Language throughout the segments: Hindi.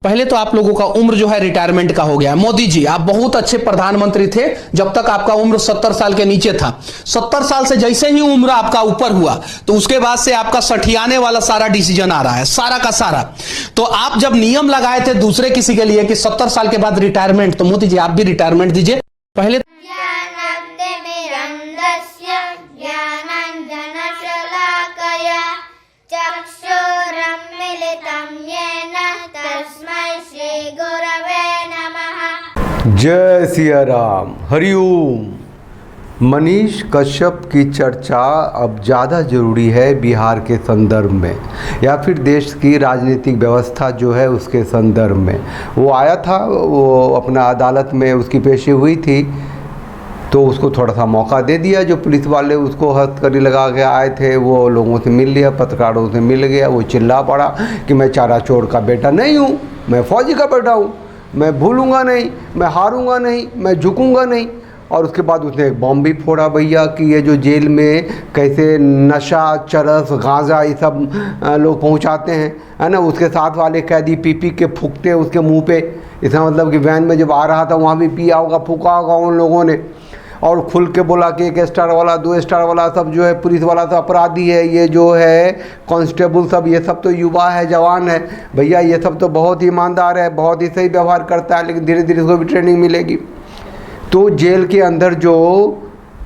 पहले तो आप लोगों का उम्र जो है रिटायरमेंट का हो गया है। मोदी जी, आप बहुत अच्छे प्रधानमंत्री थे जब तक आपका उम्र 70 साल के नीचे था। 70 साल से जैसे ही उम्र आपका ऊपर हुआ तो उसके बाद से आपका सठियाने वाला सारा डिसीजन आ रहा है, सारा का सारा। तो आप जब नियम लगाए थे दूसरे किसी के लिए कि 70 साल के बाद रिटायरमेंट, तो मोदी जी आप भी रिटायरमेंट दीजिए। पहले जय सिया राम, हरिओम। मनीष कश्यप की चर्चा अब ज़्यादा ज़रूरी है बिहार के संदर्भ में, या फिर देश की राजनीतिक व्यवस्था जो है उसके संदर्भ में। वो आया था, वो अपना अदालत में उसकी पेशी हुई थी, तो उसको थोड़ा सा मौका दे दिया। जो पुलिस वाले उसको हथकड़ी लगा के आए थे वो लोगों से मिल लिया, पत्रकारों से मिल गया। वो चिल्ला पड़ा कि मैं चारा चोर का बेटा नहीं हूँ, मैं फौजी का बेटा हूँ, मैं भूलूंगा नहीं, मैं हारूंगा नहीं, मैं झुकूंगा नहीं। और उसके बाद उसने एक बॉम्ब भी फोड़ा भैया कि ये जो जेल में कैसे नशा, चरस, गांजा ये सब लोग पहुंचाते हैं, है ना। उसके साथ वाले कैदी पी पी के फूकते उसके मुंह पे। इसका मतलब कि वैन में जब आ रहा था वहाँ भी पिया होगा, फूका होगा उन लोगों ने। और खुल के बोला कि 1 स्टार वाला, 2 स्टार वाला सब जो है पुलिस वाला तो अपराधी है, ये जो है कांस्टेबल सब, ये सब तो युवा है, जवान है भैया, ये सब तो बहुत ही ईमानदार है, बहुत ही सही व्यवहार करता है, लेकिन धीरे धीरे इसको भी ट्रेनिंग मिलेगी। तो जेल के अंदर जो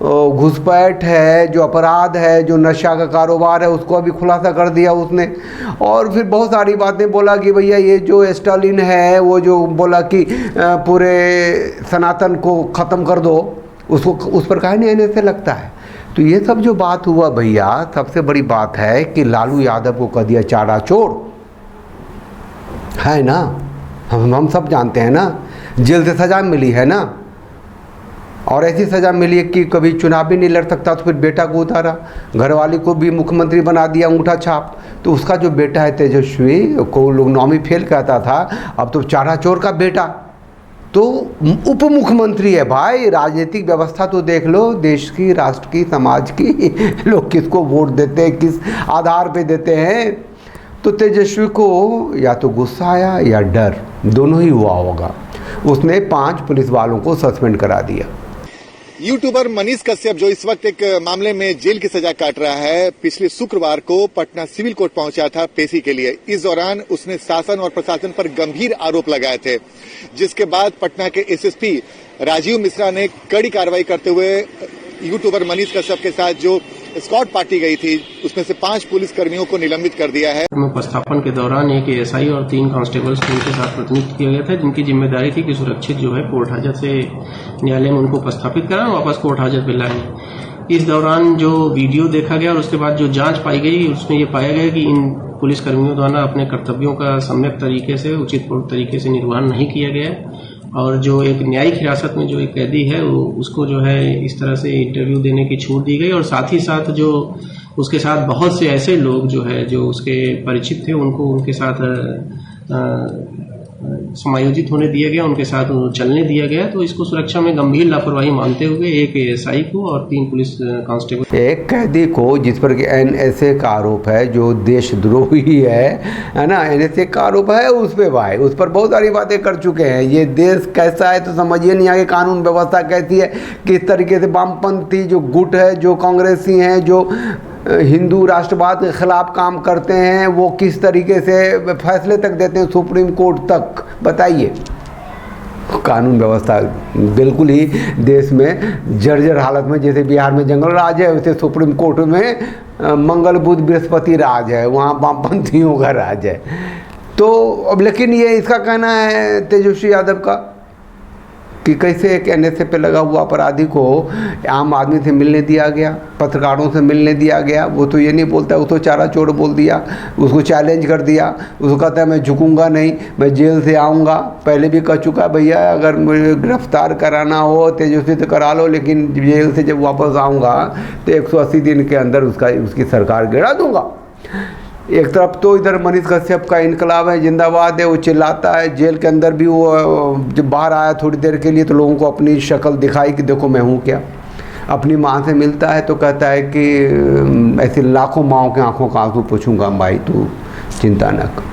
घुसपैठ है, जो अपराध है, जो नशा का कारोबार है, उसको अभी खुलासा कर दिया उसने। और फिर बहुत सारी बातें बोला कि भैया ये जो स्टालिन है वो जो बोला कि पूरे सनातन को ख़त्म कर दो, उसको उस पर काहे नहीं आने से लगता है। तो ये सब जो बात हुआ भैया, सबसे बड़ी बात है कि लालू यादव को कह दिया चारा चोर, है ना। हम सब जानते हैं ना, जेल से सज़ा मिली है ना, और ऐसी सज़ा मिली है कि कभी चुनाव भी नहीं लड़ सकता, तो फिर बेटा को उतारा, घरवाली को भी मुख्यमंत्री बना दिया अंगूठा छाप। तो उसका जो बेटा है तेजस्वी को लोग नौवीं फेल कहता था, अब तो चारा चोर का बेटा तो उप मुख्यमंत्री है। भाई राजनीतिक व्यवस्था तो देख लो, देश की, राष्ट्र की, समाज की, लोग किसको वोट देते हैं, किस आधार पे देते हैं। तो तेजस्वी को या तो गुस्सा आया या डर, दोनों ही हुआ होगा। उसने 5 पुलिस वालों को सस्पेंड करा दिया। यूट्यूबर मनीष कश्यप जो इस वक्त एक मामले में जेल की सजा काट रहा है, पिछले शुक्रवार को पटना सिविल कोर्ट पहुंचा था पेशी के लिए। इस दौरान उसने शासन और प्रशासन पर गंभीर आरोप लगाए थे, जिसके बाद पटना के एसएसपी राजीव मिश्रा ने कड़ी कार्रवाई करते हुए यूट्यूबर मनीष कश्यप के साथ जो स्क्वाड पार्टी गई थी उसमें से 5 पुलिस कर्मियों को निलंबित कर दिया है। उपस्थापन के दौरान एक एएसआई और 3 कांस्टेबल्स को उनके साथ प्रतिनिधित्व किया गया था, जिनकी जिम्मेदारी थी कि सुरक्षित जो है कोर्ट हाजत से न्यायालय में उनको उपस्थापित कराएं, वापस कोर्ट हाजत में लाएं। इस दौरान जो वीडियो देखा गया और उसके बाद जो जांच पाई गई, उसमें ये पाया गया कि इन पुलिस कर्मियों द्वारा अपने कर्तव्यों का सम्यक तरीके से, उचित तरीके से निर्वहन नहीं किया गया। और जो एक न्यायिक हिरासत में जो एक कैदी है उसको जो है इस तरह से इंटरव्यू देने की छूट दी गई। और साथ ही साथ जो उसके साथ बहुत से ऐसे लोग जो है जो उसके परिचित थे, उनको उनके साथ समायोजित होने दिया गया, उनके साथ चलने दिया गया। तो इसको सुरक्षा में गंभीर लापरवाही मानते हुए एक एएसआई को और 3 पुलिस कांस्टेबल, एक कैदी को जिस पर कि एनएसए का आरोप है, जो देशद्रोही है ना, एनएसए का आरोप है उस पर। भाई उस पर बहुत सारी बातें कर चुके हैं। ये देश कैसा है तो समझिए नहीं आगे, कानून व्यवस्था कैसी है, किस तरीके से वामपंथी जो गुट है, जो कांग्रेसी हैं, जो हिंदू राष्ट्रवाद के खिलाफ काम करते हैं, वो किस तरीके से फैसले तक देते हैं सुप्रीम कोर्ट तक। बताइए, कानून व्यवस्था बिल्कुल ही देश में जर्जर हालत में, जैसे बिहार में जंगल राज है वैसे सुप्रीम कोर्ट में मंगल बुध बृहस्पति राज है, वहाँ वामपंथियों का राज है। तो अब लेकिन ये इसका कहना है तेजस्वी यादव का कि कैसे एक एनएसए पे लगा हुआ अपराधी को आम आदमी से मिलने दिया गया, पत्रकारों से मिलने दिया गया। वो तो ये नहीं बोलता, वो तो चारा चोर बोल दिया, उसको चैलेंज कर दिया। उसको कहता है मैं झुकूंगा नहीं, मैं जेल से आऊँगा। पहले भी कह चुका भैया अगर मुझे गिरफ्तार कराना हो तेजस्वी से करा लो, लेकिन जेल से जब वापस आऊँगा तो 180 दिन के अंदर उसकी सरकार गिरा दूँगा। एक तरफ तो इधर मनीष कश्यप का इनकलाब है, जिंदाबाद है, वो चिल्लाता है। जेल के अंदर भी वो जब बाहर आया थोड़ी देर के लिए तो लोगों को अपनी शक्ल दिखाई कि देखो मैं हूँ क्या। अपनी माँ से मिलता है तो कहता है कि ऐसे लाखों माँओं के आंखों का आंसू पूछूंगा, भाई तू चिंता न कर।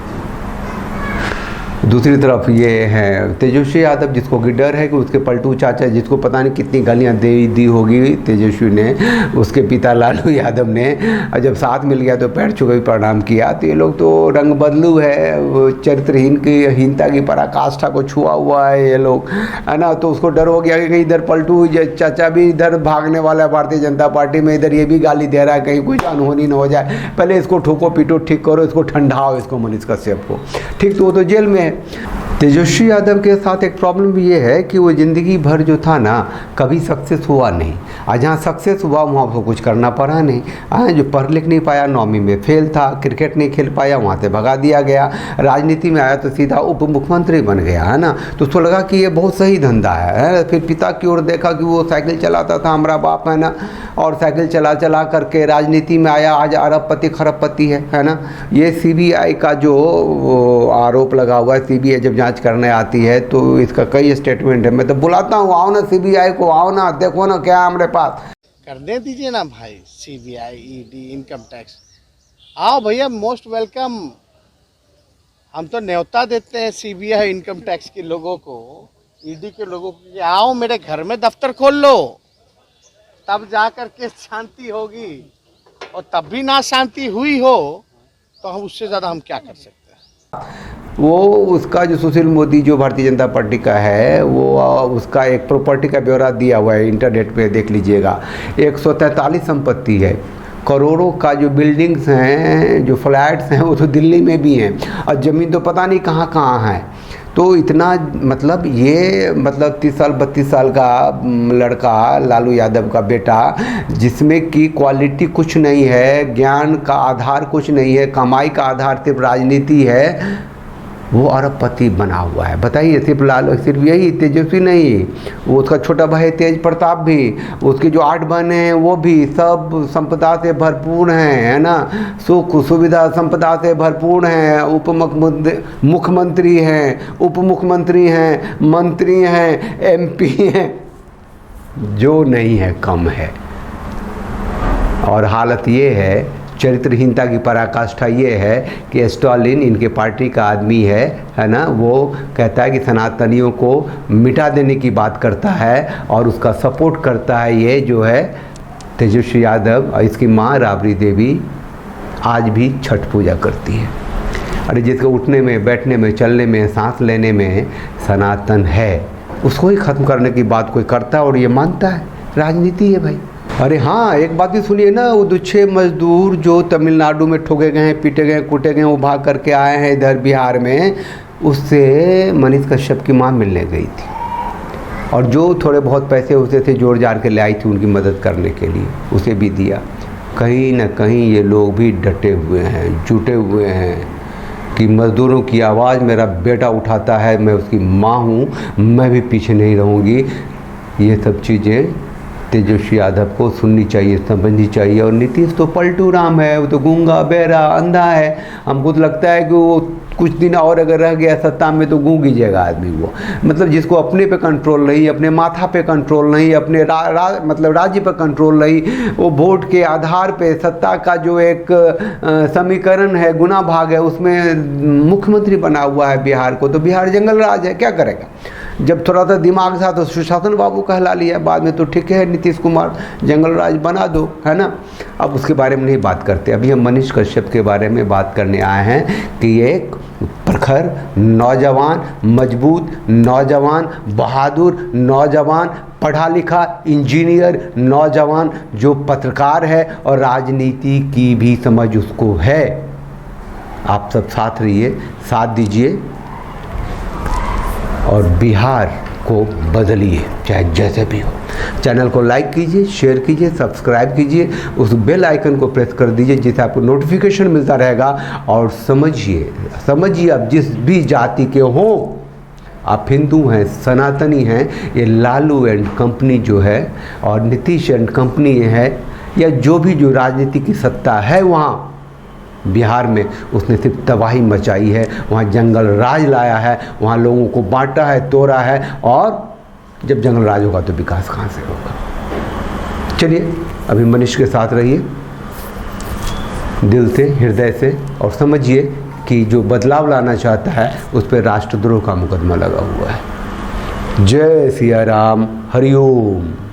दूसरी तरफ ये हैं तेजस्वी यादव, जिसको कि डर है कि उसके पलटू चाचा, जिसको पता नहीं कितनी गालियाँ दी होगी तेजस्वी ने, उसके पिता लालू यादव ने, और जब साथ मिल गया तो पैर छू के भी प्रणाम किया। तो ये लोग तो रंग बदलू है, वो चरित्रहीन की हीनता की पराकाष्ठा को छुआ हुआ है ये लोग, है ना। तो उसको डर हो गया कि इधर पलटू चाचा भी इधर भागने वाला है भारतीय जनता पार्टी में, इधर ये भी गाली दे रहा है, कहीं कुछ अनहोनी न हो जाए, पहले इसको ठोको पीटो, ठीक करो, इसको ठंडाओ, इसको मनीष कश्यप को, ठीक। तो वो तो जेल में है। तेजस्वी यादव के साथ एक प्रॉब्लम ये है कि वो ज़िंदगी भर जो था ना, कभी सक्सेस हुआ नहीं, और जहाँ सक्सेस हुआ वहाँ उसको कुछ करना पड़ा नहीं। जो पढ़ लिख नहीं पाया, 9वीं में फेल था, क्रिकेट नहीं खेल पाया, वहाँ से भगा दिया गया, राजनीति में आया तो सीधा उप मुख्यमंत्री बन गया, है ना। तो उसको लगा कि ये बहुत सही धंधा है। फिर पिता की ओर देखा कि वो साइकिल चलाता था, हमारा बाप, है ना, और साइकिल चला करके राजनीति में आया, आज अरबपति खरबपति है ना। ये CBI का जो आरोप लगा हुआ है, CBI जब जांच करने आती है तो इसका कई स्टेटमेंट है। मैं तो बुलाता हूँ, आओ ना CBI को, आओ ना, देखो ना क्या हमारे पास। करने दीजिए ना भाई, CBI, ED, इनकम टैक्स, आओ भैया, मोस्ट वेलकम। हम तो न्योता देते हैं CBI, इनकम टैक्स के लोगों को, ED के लोगों को, आओ मेरे घर में दफ्तर खोल लो, तब जा कर के शांति होगी। और तब भी ना शांति हुई हो तो हम उससे ज़्यादा हम क्या कर सकते हैं। वो उसका जो सुशील मोदी जो भारतीय जनता पार्टी का है, वो उसका एक प्रॉपर्टी का ब्यौरा दिया हुआ है, इंटरनेट पे देख लीजिएगा। 143 संपत्ति है, करोड़ों का जो बिल्डिंग्स हैं, जो फ्लैट्स हैं, वो तो दिल्ली में भी हैं, और ज़मीन तो पता नहीं कहाँ कहाँ है। तो इतना मतलब ये मतलब 30 साल 32 साल का लड़का, लालू यादव का बेटा, जिसमें कि क्वालिटी कुछ नहीं है, ज्ञान का आधार कुछ नहीं है, कमाई का आधार सिर्फ राजनीति है, वो अरबपति बना हुआ है। बताइए, सिर्फ यही तेजस्वी नहीं, वो उसका छोटा भाई तेज प्रताप भी, उसके जो 8 बहनें हैं वो भी सब संपदा से भरपूर हैं, है ना, सुख सुविधा संपदा से भरपूर हैं, मुख्यमंत्री हैं, उप मुख्यमंत्री हैं, मंत्री हैं, MP हैं, जो नहीं है कम है। और हालत ये है, चरित्रहीनता की पराकाष्ठा ये है कि स्टालिन इनके पार्टी का आदमी है ना, वो कहता है कि सनातनियों को मिटा देने की बात करता है, और उसका सपोर्ट करता है ये जो है तेजस्वी यादव, और इसकी माँ राबड़ी देवी आज भी छठ पूजा करती है। अरे जिसके उठने में, बैठने में, चलने में, सांस लेने में सनातन है, उसको ही ख़त्म करने की बात कोई करता है और ये मानता है। राजनीति है भाई। अरे हाँ, एक बात भी सुनिए ना, वो 6 मजदूर जो तमिलनाडु में ठोके गए हैं, पीटे गए, कूटे गए, वो भाग करके आए हैं इधर बिहार में, उससे मनीष कश्यप की माँ मिलने गई थी, और जो थोड़े बहुत पैसे उसे थे जोड़ जाड़ के ले आई थी उनकी मदद करने के लिए, उसे भी दिया। कहीं ना कहीं ये लोग भी डटे हुए हैं, जुटे हुए हैं कि मज़दूरों की आवाज़ मेरा बेटा उठाता है, मैं उसकी माँ हूँ, मैं भी पीछे नहीं रहूँगी। ये सब चीज़ें तेजस्वी यादव को सुननी चाहिए, समझनी चाहिए। और नीतीश तो पलटू राम है, वो तो गूंगा बहरा अंधा है। हमको तो लगता है कि वो कुछ दिन और अगर रह गया सत्ता में तो गूंग ही जाएगा आदमी वो। मतलब जिसको अपने पे कंट्रोल नहीं, अपने माथा पे कंट्रोल नहीं, अपने मतलब राज्य पर कंट्रोल नहीं, वो वोट के आधार पे सत्ता का जो एक समीकरण है, गुना भाग है, उसमें मुख्यमंत्री बना हुआ है बिहार को। तो बिहार जंगल राज है, क्या करेगा। जब थोड़ा सा दिमाग था तो सुशासन बाबू कहला लिया, बाद में तो ठीक है नीतीश कुमार जंगल राज बना दो, है ना। अब उसके बारे में नहीं बात करते, अभी हम मनीष कश्यप के बारे में बात करने आए हैं कि एक प्रखर नौजवान, मजबूत नौजवान, बहादुर नौजवान, पढ़ा लिखा इंजीनियर नौजवान, जो पत्रकार है और राजनीति की भी समझ उसको है। आप सब साथ रहिए, साथ दीजिए और बिहार को बदलिए, चाहे जैसे भी हो। चैनल को लाइक कीजिए, शेयर कीजिए, सब्सक्राइब कीजिए, उस बेल आइकन को प्रेस कर दीजिए जिससे आपको नोटिफिकेशन मिलता रहेगा। और समझिए आप जिस भी जाति के हो, आप हिंदू हैं, सनातनी हैं, ये लालू एंड कंपनी जो है और नीतीश एंड कंपनी है, या जो भी जो राजनीति की सत्ता है वहाँ बिहार में, उसने सिर्फ तबाही मचाई है। वहाँ जंगल राज लाया है, वहाँ लोगों को बांटा है, तोड़ा है, और जब जंगल राज होगा तो विकास कहाँ से होगा। चलिए अभी मनीष के साथ रहिए दिल से, हृदय से, और समझिए की जो बदलाव लाना चाहता है उस पर राष्ट्रद्रोह का मुकदमा लगा हुआ है। जय सिया राम, हरिओम।